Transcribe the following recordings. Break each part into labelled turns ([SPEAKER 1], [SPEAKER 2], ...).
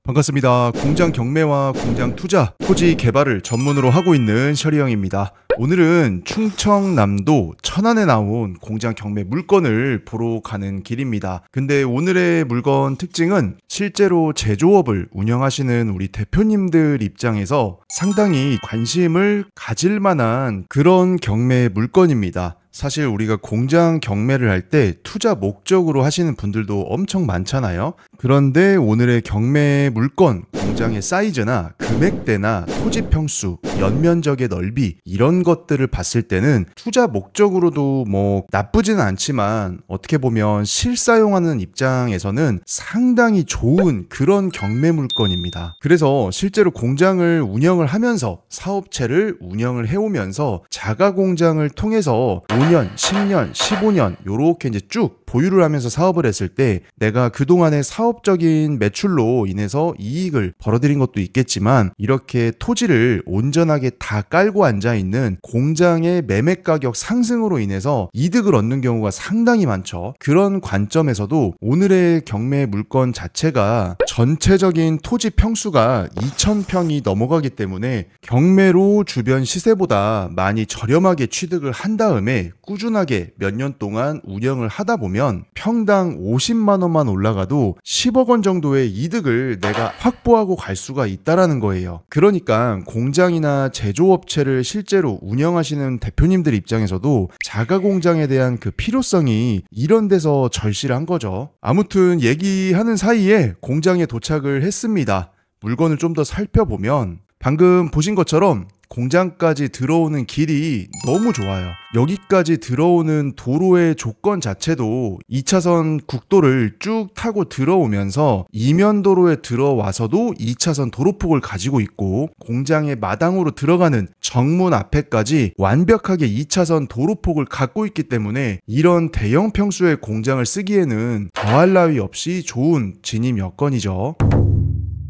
[SPEAKER 1] 반갑습니다. 공장 경매와 공장 투자, 토지 개발을 전문으로 하고 있는 셔리형입니다. 오늘은 충청남도 천안에 나온 공장 경매 물건을 보러 가는 길입니다. 근데 오늘의 물건 특징은 실제로 제조업을 운영하시는 우리 대표님들 입장에서 상당히 관심을 가질 만한 그런 경매 물건입니다. 사실 우리가 공장 경매를 할 때 투자 목적으로 하시는 분들도 엄청 많잖아요. 그런데 오늘의 경매 물건, 공장의 사이즈나 금액대나 토지 평수, 연면적의 넓이 이런 것들을 봤을 때는 투자 목적으로도 뭐 나쁘지는 않지만 어떻게 보면 실사용하는 입장에서는 상당히 좋은 그런 경매 물건입니다. 그래서 실제로 공장을 운영을 하면서 사업체를 운영을 해오면서 자가 공장을 통해서 5년, 10년, 15년 요렇게 이제 쭉 보유를 하면서 사업을 했을 때 내가 그동안의 사업적인 매출로 인해서 이익을 벌어들인 것도 있겠지만 이렇게 토지를 온전하게 다 깔고 앉아있는 공장의 매매 가격 상승으로 인해서 이득을 얻는 경우가 상당히 많죠. 그런 관점에서도 오늘의 경매 물건 자체가 전체적인 토지 평수가 2,000평이 넘어가기 때문에 경매로 주변 시세보다 많이 저렴하게 취득을 한 다음에 꾸준하게 몇 년 동안 운영을 하다 보면 평당 50만 원만 올라가도 10억 원 정도의 이득을 내가 확보하고 갈 수가 있다라는 거예요. 그러니까 공장이나 제조업체를 실제로 운영하시는 대표님들 입장에서도 자가 공장에 대한 그 필요성이 이런 데서 절실한 거죠. 아무튼 얘기하는 사이에 공장에 도착을 했습니다. 물건을 좀 더 살펴보면 방금 보신 것처럼 공장까지 들어오는 길이 너무 좋아요. 여기까지 들어오는 도로의 조건 자체도 2차선 국도를 쭉 타고 들어오면서 이면도로에 들어와서도 2차선 도로폭을 가지고 있고 공장의 마당으로 들어가는 정문 앞에까지 완벽하게 2차선 도로폭을 갖고 있기 때문에 이런 대형 평수의 공장을 쓰기에는 더할 나위 없이 좋은 진입 여건이죠.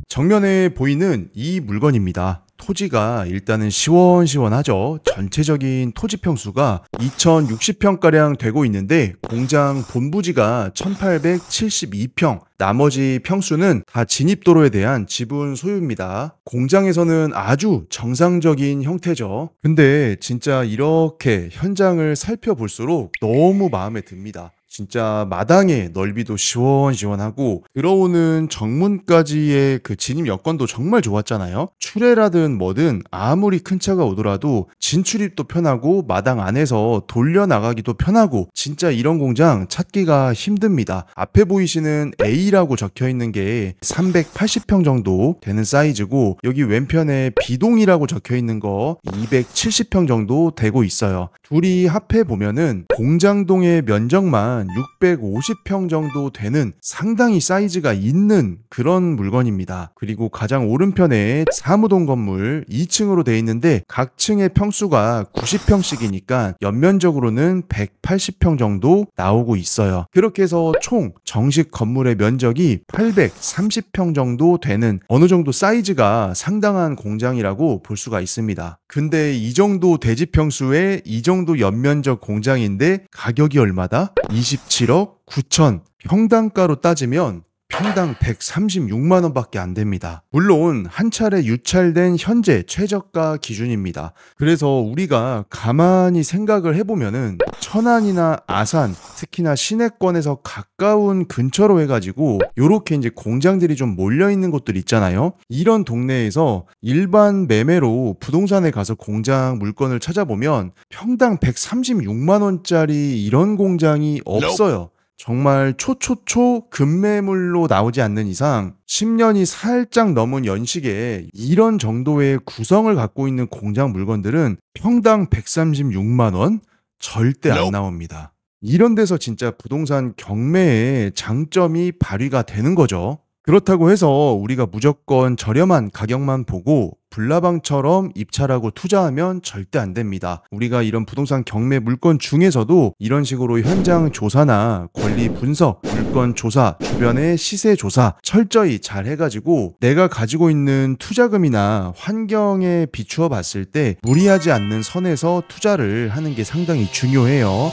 [SPEAKER 1] 정면에 보이는 이 물건입니다. 토지가 일단은 시원시원하죠. 전체적인 토지 평수가 2,060평가량 되고 있는데 공장 본부지가 1,872평, 나머지 평수는 다 진입도로에 대한 지분 소유입니다. 공장에서는 아주 정상적인 형태죠. 근데 진짜 이렇게 현장을 살펴볼수록 너무 마음에 듭니다. 진짜 마당의 넓이도 시원시원하고 들어오는 정문까지의 그 진입 여건도 정말 좋았잖아요. 출애라든 뭐든 아무리 큰 차가 오더라도 진출입도 편하고 마당 안에서 돌려나가기도 편하고 진짜 이런 공장 찾기가 힘듭니다. 앞에 보이시는 A라고 적혀있는 게 380평 정도 되는 사이즈고 여기 왼편에 B동이라고 적혀있는 거 270평 정도 되고 있어요. 둘이 합해 보면은 공장동의 면적만 650평 정도 되는 상당히 사이즈가 있는 그런 물건입니다. 그리고 가장 오른편에 사무동 건물 2층으로 되어 있는데 각 층의 평수가 90평씩이니까 연면적으로는 180평 정도 나오고 있어요. 그렇게 해서 총 정식 건물의 면적이 830평 정도 되는 어느 정도 사이즈가 상당한 공장이라고 볼 수가 있습니다. 근데 이 정도 대지 평수에 이 정도 연면적 공장인데 가격이 얼마다? 27억 9천. 평당가로 따지면 평당 136만 원밖에 안 됩니다. 물론 한 차례 유찰된 현재 최저가 기준입니다. 그래서 우리가 가만히 생각을 해보면은 천안이나 아산, 특히나 시내권에서 가까운 근처로 해가지고 요렇게 이제 공장들이 좀 몰려있는 곳들 있잖아요. 이런 동네에서 일반 매매로 부동산에 가서 공장 물건을 찾아보면 평당 136만 원짜리 이런 공장이 없어요. 정말 초초초 급매물로 나오지 않는 이상 10년이 살짝 넘은 연식에 이런 정도의 구성을 갖고 있는 공장 물건들은 평당 136만 원? 절대 안 나옵니다. 이런 데서 진짜 부동산 경매의 장점이 발휘가 되는 거죠. 그렇다고 해서 우리가 무조건 저렴한 가격만 보고 불나방처럼 입찰하고 투자하면 절대 안 됩니다. 우리가 이런 부동산 경매 물건 중에서도 이런 식으로 현장 조사나 권리 분석, 물건 조사, 주변의 시세 조사 철저히 잘 해가지고 내가 가지고 있는 투자금이나 환경에 비추어 봤을 때 무리하지 않는 선에서 투자를 하는 게 상당히 중요해요.